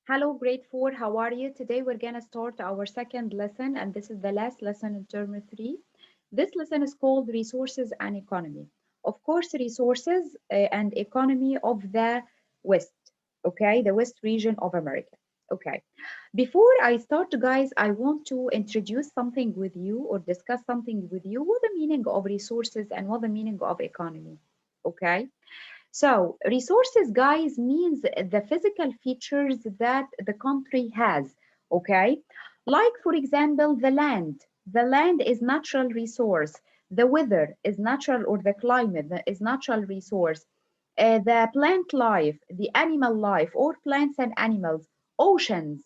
Hello, grade 4. How are you? Today we're going to start our second lesson, and this is the last lesson in term 3. This lesson is called Resources and Economy. Of course, resources and economy of the West, okay, the West region of America. Okay, before I start, guys, I want to introduce something with you or discuss something with you what the meaning of resources and what the meaning of economy. Okay, so resources, guys, means the physical features that the country has, okay? Like, for example, the land. The land is natural resource. The weather is natural, or the climate is natural resource. The plant life, the animal life, or plants and animals, oceans,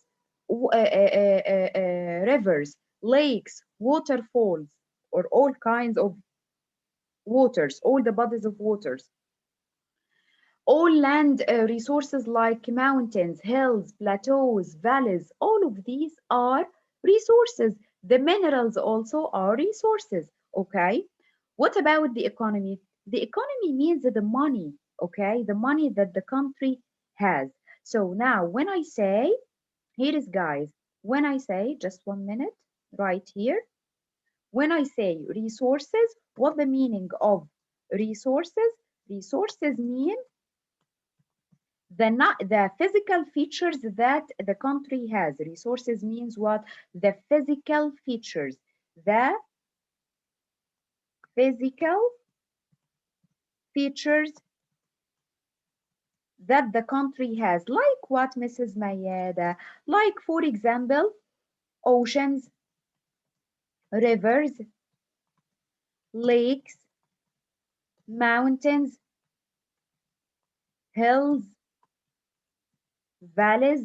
rivers, lakes, waterfalls, or all kinds of waters, all the bodies of waters, all land resources like mountains, hills, plateaus, valleys, all of these are resources. The minerals also are resources, okay? What about the economy? The economy means the money, okay? The money that the country has. So now when I say, here is guys, when I say, just 1 minute, right here, when I say resources, what the meaning of resources? Resources mean the physical features that the country has. Resources means what? The physical features. The physical features that the country has. Like what, Mrs. Mayeda? Like, for example, oceans, rivers, lakes, mountains, hills, valleys,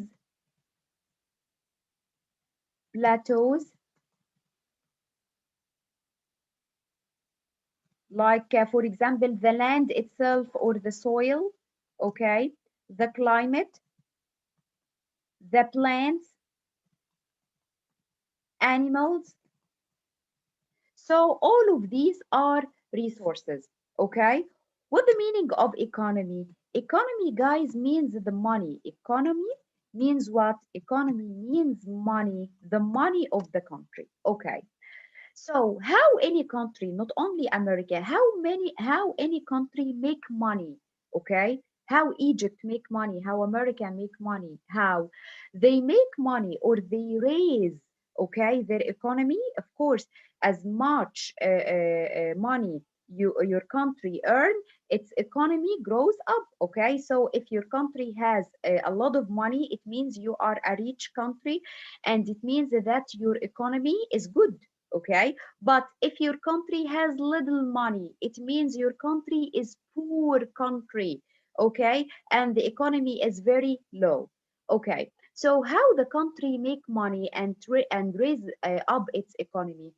plateaus, like, for example, the land itself or the soil, okay, the climate, the plants, animals. So all of these are resources, okay? What the meaning of economy? Economy, guys, means the money. Economy means what? Economy means money, the money of the country, okay? So how any country, not only America, how any country make money, okay? How Egypt make money, how America make money, how they make money or they raise, okay, their economy, of course, as much money your country earn, its economy grows up, okay? So if your country has a lot of money, it means you are a rich country, and it means that your economy is good, okay? But if your country has little money, it means your country is poor country, okay? And the economy is very low, okay? So how the country make money and raise up its economy?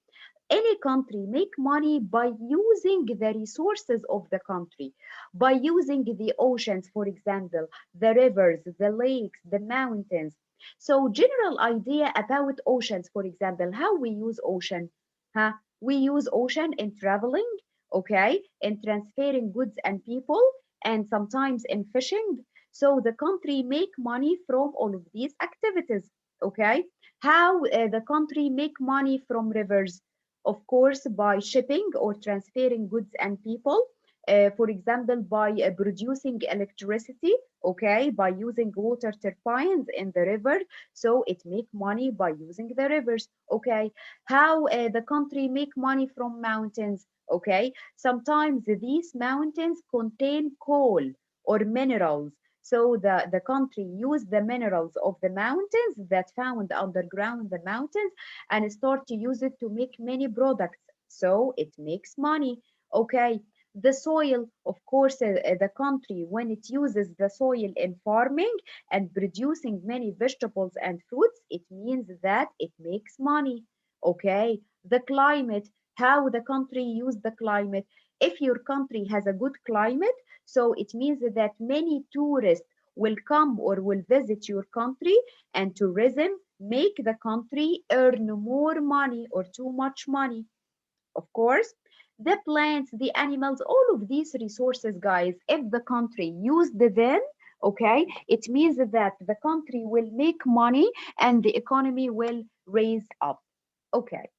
Any country make money by using the resources of the country, by using the oceans, for example, the rivers, the lakes, the mountains. So general idea about oceans, for example, how we use ocean, huh? We use ocean in traveling, okay, in transferring goods and people, and sometimes in fishing. So the country make money from all of these activities, okay? How the country make money from rivers? Of course, by shipping or transferring goods and people. For example, by producing electricity, okay, by using water turbines in the river, so it make money by using the rivers, okay. How the country make money from mountains, okay. Sometimes these mountains contain coal or minerals, so the country use the minerals of the mountains that found underground the mountains and start to use it to make many products, so it makes money, okay. The soil, of course, the country, when it uses the soil in farming and producing many vegetables and fruits, it means that it makes money, okay. The climate, how the country use the climate. If your country has a good climate, so it means that many tourists will come or will visit your country, and tourism make the country earn more money or too much money, of course. The plants, the animals, all of these resources, guys, if the country used them, Okay, it means that the country will make money and the economy will raise up. Okay,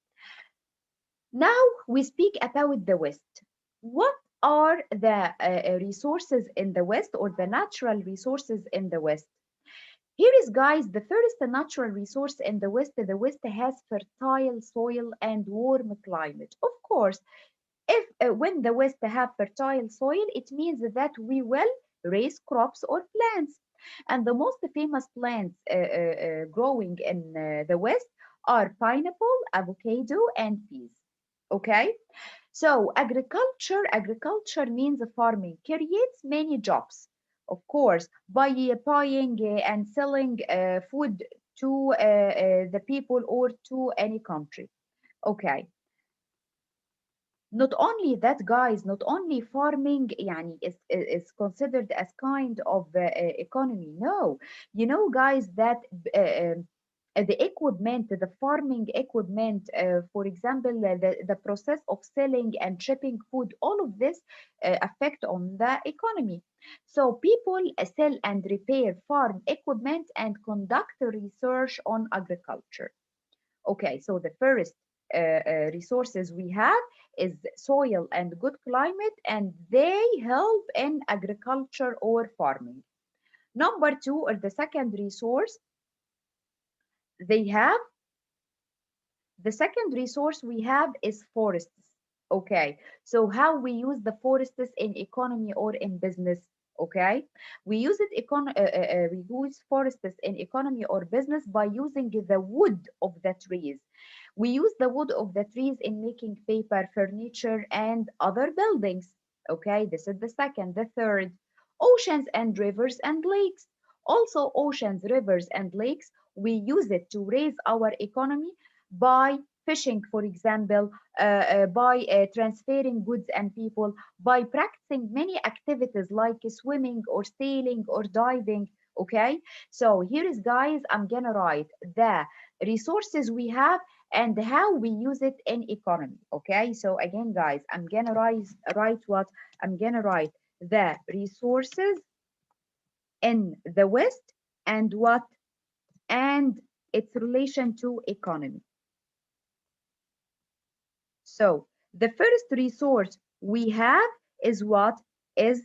now we speak about the West. What are the resources in the West, or the natural resources in the West? Here is, guys, the first natural resource in the West. The West has fertile soil and warm climate. Of course, if when the West have fertile soil, it means that we will raise crops or plants. And the most famous plants growing in the West are pineapple, avocado, and peas. Okay, so agriculture means farming creates many jobs. Of course, by buying and selling food to the people or to any country. Okay, not only that, guys, not only farming يعني is considered as kind of economy. No, you know, guys, that the equipment, the farming equipment, for example, the process of selling and shipping food, all of this affect on the economy. So people sell and repair farm equipment and conduct research on agriculture. Okay, so the first resources we have is soil and good climate, and they help in agriculture or farming. Number two, or the second resource they have, the second resource we have is forests. Okay, so how we use the forests in economy or in business? Okay, we use we use forests in economy or business by using the wood of the trees. We use the wood of the trees in making paper, furniture, and other buildings. Okay, this is the second. The third, oceans and rivers and lakes. Also, oceans, rivers, and lakes, we use it to raise our economy by fishing, for example, by transferring goods and people, by practicing many activities like swimming or sailing or diving. Okay, so here is, guys, I'm gonna write the resources we have and how we use it in economy. Okay, so again, guys, I'm gonna write what I'm gonna write: the resources in the West, and what, and its relation to economy. So the first resource we have is what? Is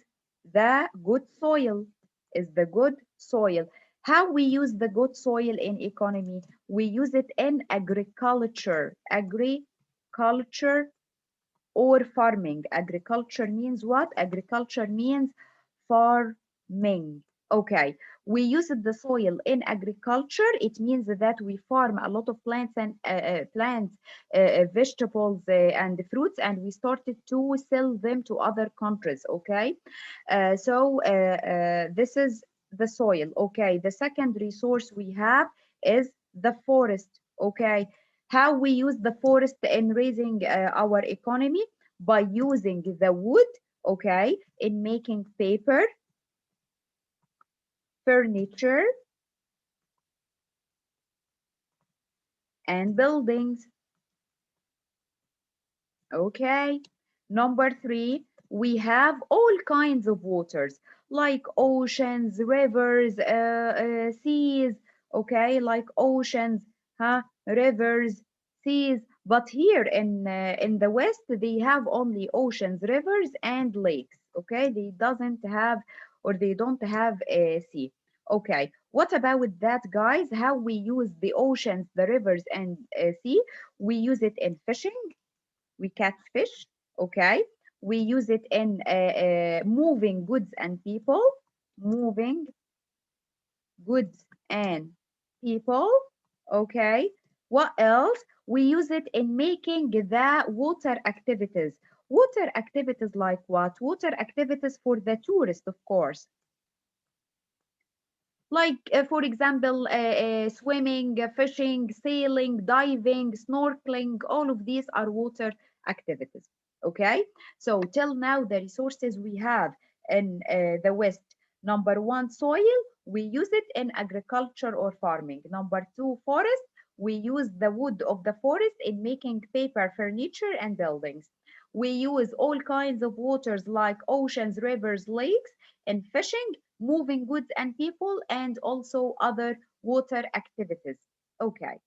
the good soil. Is the good soil. How we use the good soil in economy? We use it in agriculture. Agriculture or farming. Agriculture means what? Agriculture means farming. Okay, we use the soil in agriculture. It means that we farm a lot of plants and vegetables and fruits, and we started to sell them to other countries. Okay, this is the soil. Okay, the second resource we have is the forest. Okay, how we use the forest in raising our economy? By using the wood, okay, in making paper, furniture, and buildings. Okay. Number three, we have all kinds of waters like oceans, rivers, seas. Okay, like oceans, huh? Rivers, seas. But here in the West, they have only oceans, rivers, and lakes. Okay, they don't have a sea. Okay, what about that, guys? How we use the oceans, the rivers, and sea? We use it in fishing, we catch fish. Okay, we use it in moving goods and people, moving goods and people. Okay, what else? We use it in making the water activities. Water activities like what? Water activities for the tourist, of course, like for example, swimming, fishing, sailing, diving, snorkeling. All of these are water activities. Okay, so till now the resources we have in the West: number one, soil, we use it in agriculture or farming. Number two, forest, we use the wood of the forest in making paper, furniture, and buildings. We use all kinds of waters like oceans, rivers, lakes in fishing. moving goods and people, and also other water activities. Okay,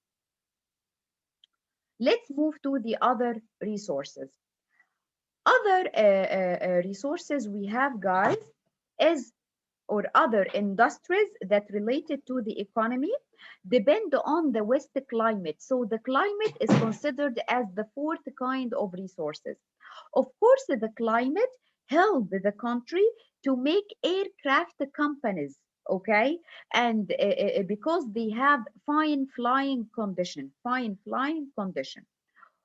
let's move to the other resources. Other resources we have, guys, is or other industries that related to the economy depend on the West climate. So the climate is considered as the fourth kind of resources. Of course, the climate help the country to make aircraft companies, okay? And because they have fine flying condition.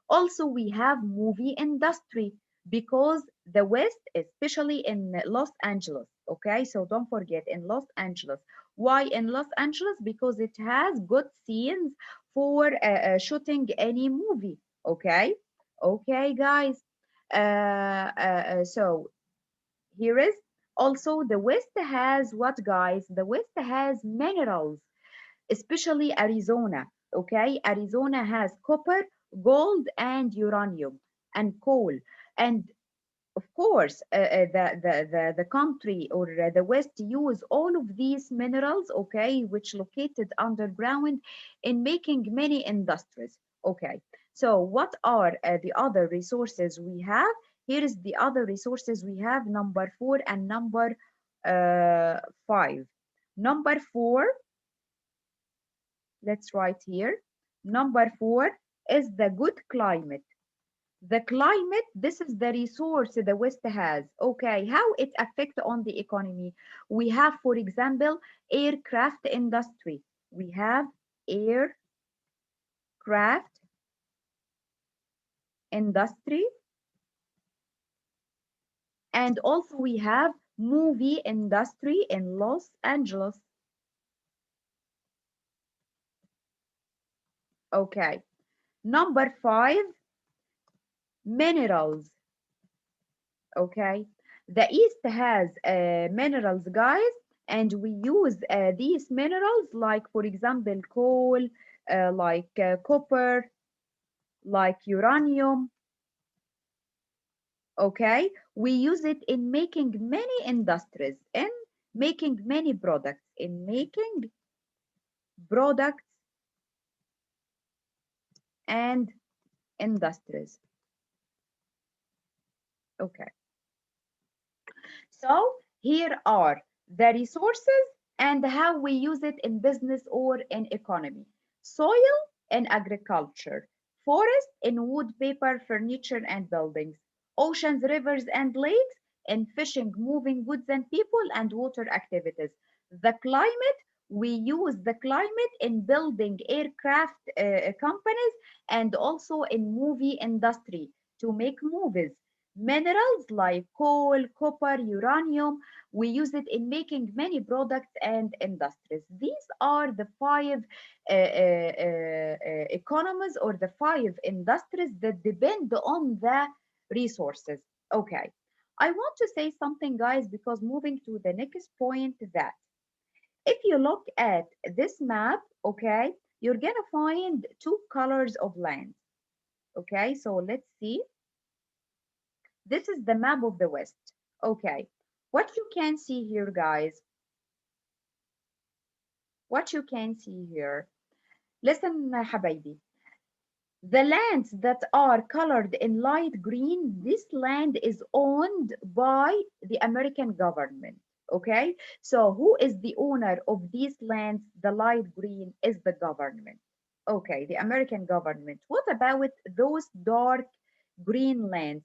Also, we have movie industry because the West, especially in Los Angeles, okay? So don't forget in Los Angeles. Why in Los Angeles? Because it has good scenes for shooting any movie, okay? Okay, guys. So here is also the West has what, guys? The West has minerals, especially Arizona. Okay, Arizona has copper, gold, and uranium, and coal. And of course, the country or the West use all of these minerals, okay, which located underground in making many industries. Okay, so what are the other resources we have? Here is the other resources we have, number 4 and number 5. Number 4, let's write here. Number 4 is the good climate. The climate, this is the resource the West has. Okay, how it affect on the economy? We have, for example, aircraft industry. We have aircraft industry, and also we have movie industry in Los Angeles. Okay, number 5, minerals. Okay, the East has minerals, guys, and we use these minerals like, for example, coal, like copper, like uranium. Okay, we use it in making many industries, in making many products, in making products and industries. Okay, so here are the resources and how we use it in business or in economy. Soil in agriculture, forest in wood, paper, furniture, and buildings, oceans, rivers, and lakes in fishing, moving goods and people, and water activities. The climate, we use the climate in building aircraft companies and also in movie industry to make movies. Minerals like coal, copper, uranium, we use it in making many products and industries. These are the 5 economies or the 5 industries that depend on the resources. Okay, I want to say something, guys, because moving to the next point, that if you look at this map, okay, you're gonna find 2 colors of land. Okay, so let's see. This is the map of the West. Okay, what you can see here, guys, what you can see here. Listen, حبايبي. The lands that are colored in light green, this land is owned by the American government. Okay, so who is the owner of these lands? The light green is the government. Okay, the American government. What about those dark green lands?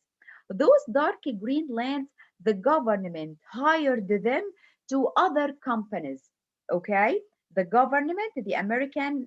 Those dark green lands, the government hired them to other companies. Okay, the government, the American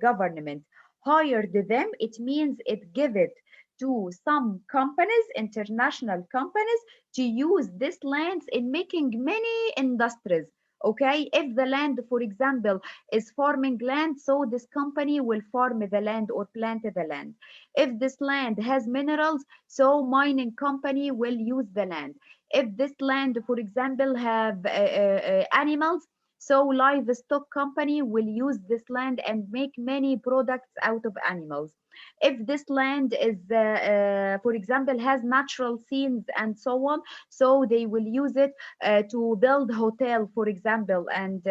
government hired them. It means it give it to some companies, international companies, to use this lands in making many industries. Okay, if the land, for example, is farming land, so this company will farm the land or plant the land. If this land has minerals, so mining company will use the land. If this land, for example, have animals, So livestock company will use this land and make many products out of animals. If this land is, for example, has natural scenes and so on, so they will use it to build hotel, for example, and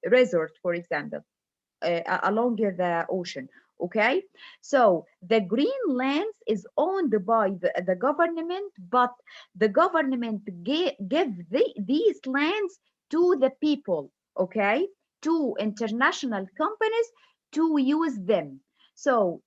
resort, for example, along the ocean. Okay, so the green lands is owned by the government, but the government give these lands to the people, okay, to international companies to use them. So,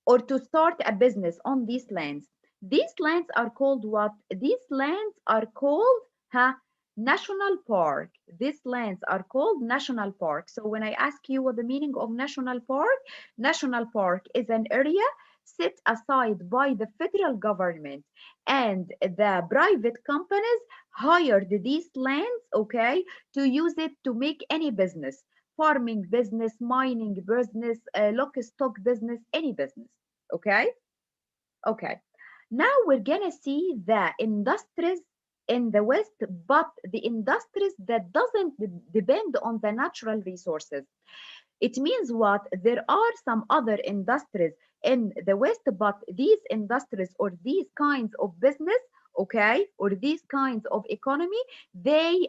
or to start a business on these lands. These lands are called what? These lands are called, huh, national park. These lands are called national park. So when I ask you what the meaning of national park is an area set aside by the federal government, and the private companies hired these lands, okay, to use it to make any business, farming business, mining business, livestock business, any business. Okay, okay. Now we're gonna see the industries in the West, but the industries that doesn't depend on the natural resources. It means what? There are some other industries in the West, but these industries or these kinds of business, okay, or these kinds of economy, they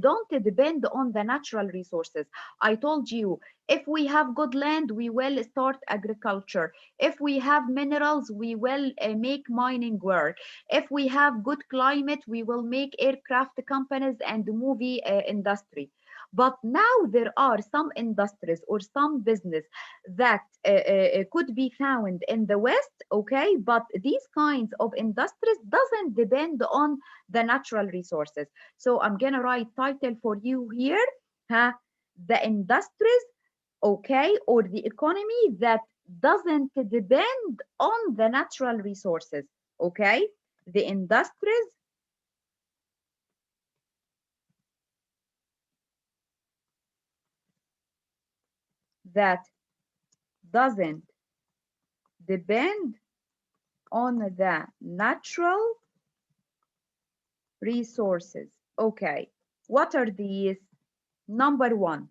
don't depend on the natural resources. I told you, if we have good land, we will start agriculture. If we have minerals, we will make mining work. If we have good climate, we will make aircraft companies and movie industry. But now there are some industries or some business that could be found in the West, okay, but these kinds of industries doesn't depend on the natural resources. So I'm gonna write title for you here, huh? The industries, okay, or the economy that doesn't depend on the natural resources, okay? The industries that doesn't depend on the natural resources. Okay, what are these? Number one,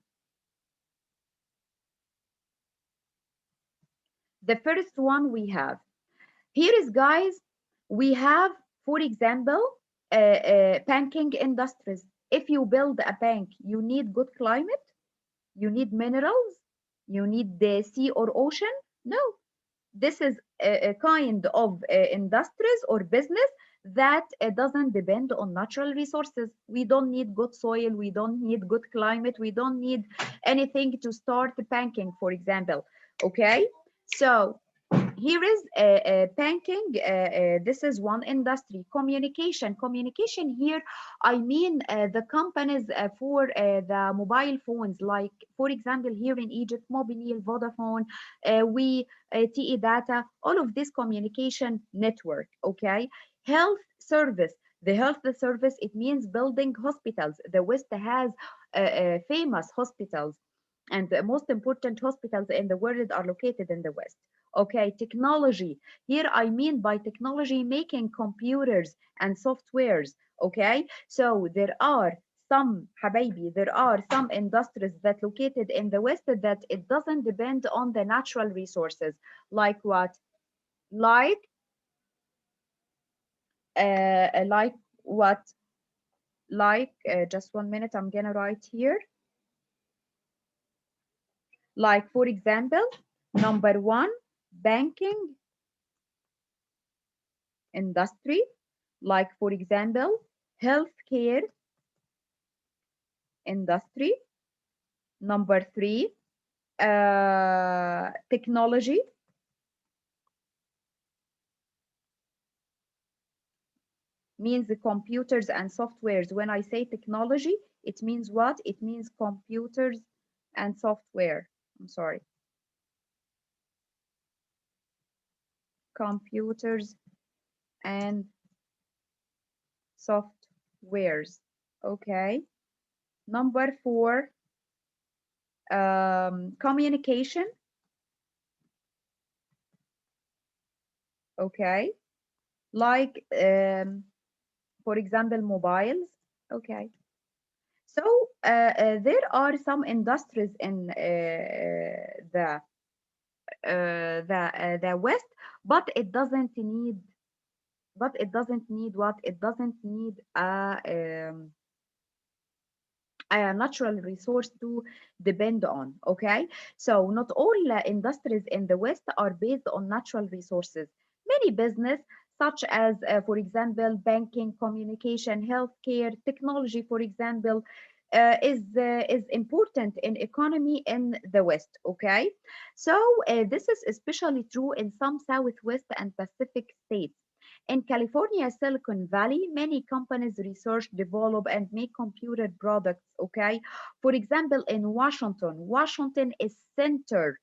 the first one we have here is, guys, we have, for example, banking industries. If you build a bank, you need good climate, you need minerals, you need the sea or ocean. No, this is a kind of industries or business that doesn't depend on natural resources. We don't need good soil, we don't need good climate, we don't need anything to start banking, for example. Okay, so here is banking. This is one industry. Communication here, I mean the companies for the mobile phones, like for example here in Egypt, Mobil, Vodafone, we, TE Data, all of this communication network. Okay, health service. The health service, it means building hospitals. The West has famous hospitals, and the most important hospitals in the world are located in the West. Okay, technology. Here I mean by technology making computers and softwares. Okay, so there are some, habibi, there are some industries that located in the West that it doesn't depend on the natural resources. Like what? Like, like what? Like, just 1 minute, I'm gonna write here. Like, for example, number one, banking industry, like for example, healthcare industry. Number three, technology, means the computers and softwares. When I say technology, it means what? It means computers and software. I'm sorry, computers and softwares. Okay. Number four, communication. Okay, like for example, mobiles. Okay. So there are some industries in the the West, but it doesn't need, what? It doesn't need a natural resource to depend on. Okay, so not all industries in the West are based on natural resources. Many business, such as, for example, banking, communication, healthcare, technology, for example, is important in economy in the West. Okay, so this is especially true in some Southwest and Pacific states. In California, Silicon Valley, many companies research, develop, and make computer products. Okay, for example, in Washington is center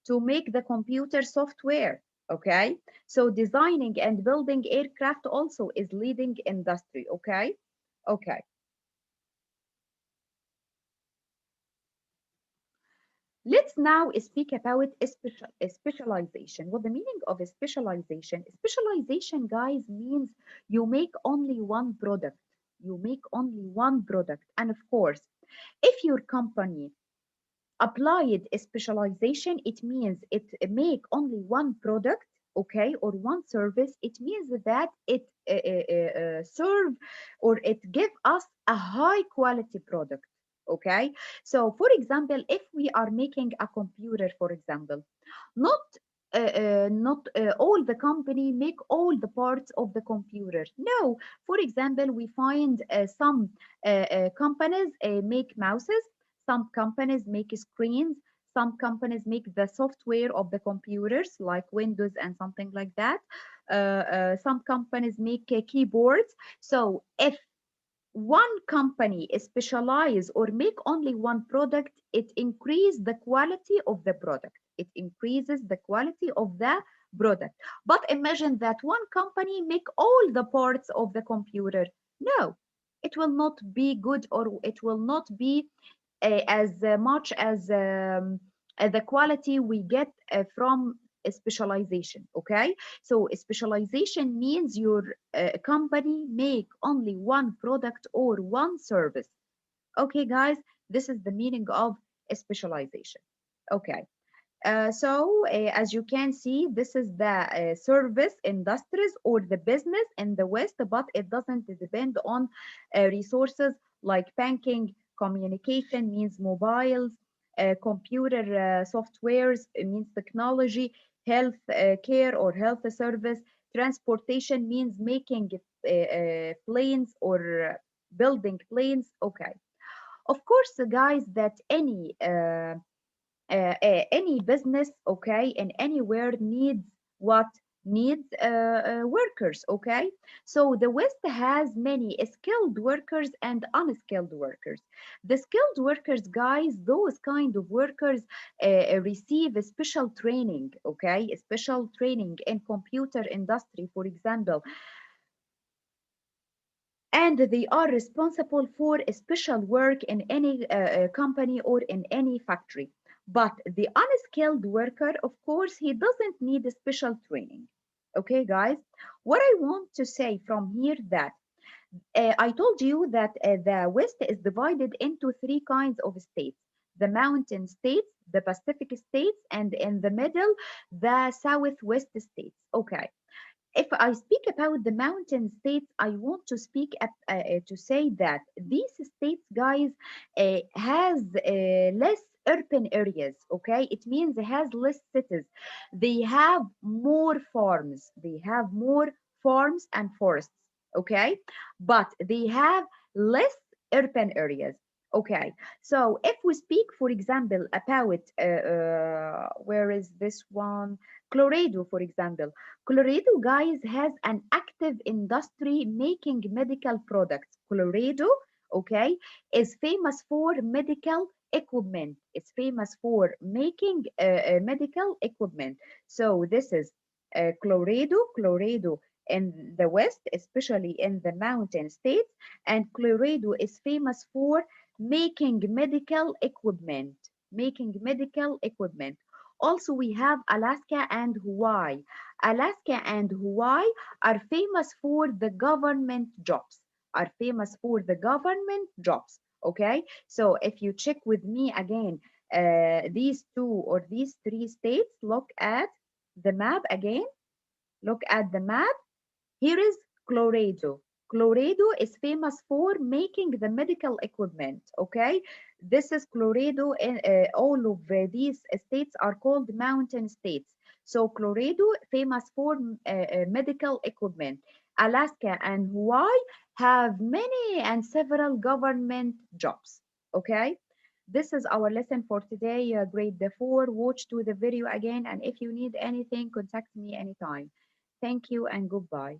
to make the computer software. Okay, so designing and building aircraft also is leading industry. Okay, okay. Let's now speak about specialization. What the meaning of a specialization? Specialization, guys, means you make only one product. You make only one product. And of course, if your company applied specialization, it means it make only one product, okay, or one service. It means that it serve, or it give us a high quality product. Okay, so for example, if we are making a computer, for example, not not all the company make all the parts of the computer. No, for example, we find some companies make mouses, some companies make screens, some companies make the software of the computers like Windows and something like that. Some companies make keyboards. So if one company specialize or make only one product, it increases the quality of the product. It increases the quality of the product. But imagine that one company make all the parts of the computer. No, it will not be good, or it will not be as much as the quality we get from a specialization. Okay, so specialization means your company make only one product or one service. Okay, guys, this is the meaning of specialization. Okay, as you can see, this is the service industries or the business in the West, but it doesn't depend on resources like banking, communication means mobiles, computer softwares means technology, health care or health service, transportation means making planes or building planes. Okay, of course, guys, that any business, okay, and anywhere needs what? Needs workers. Okay, so the West has many skilled workers and unskilled workers. The skilled workers, guys, those kind of workers receive a special training. Okay, a special training in computer industry, for example, and they are responsible for special work in any company or in any factory. But the unskilled worker, of course, he doesn't need a special training. Okay, guys, what I want to say from here that I told you that the West is divided into three kinds of states: the mountain states, the Pacific states, and in the middle, the Southwest states. Okay, if I speak about the mountain states, I want to speak to say that these states, guys, has less urban areas. Okay, it means it has less cities. They have more farms. They have more farms and forests. Okay, but they have less urban areas. Okay, so if we speak, for example, about where is this one? Colorado, for example. Colorado, guys, has an active industry making medical products. Colorado, okay, is famous for medical equipment. It's famous for making medical equipment. So this is Colorado in the West, especially in the mountain states, and Colorado is famous for making medical equipment. Making medical equipment. Also, we have Alaska and Hawaii. Alaska and Hawaii are famous for the government jobs. are famous for the government jobs. Okay, so if you check with me again, these two or these three states, look at the map again. Look at the map. Here is Colorado. Colorado is famous for making the medical equipment. Okay, this is Colorado, and all of these states are called mountain states. So Colorado famous for medical equipment. Alaska and Hawaii have many and several government jobs. Okay, this is our lesson for today, grade 4. Watch to the video again, and if you need anything, contact me anytime. Thank you and goodbye.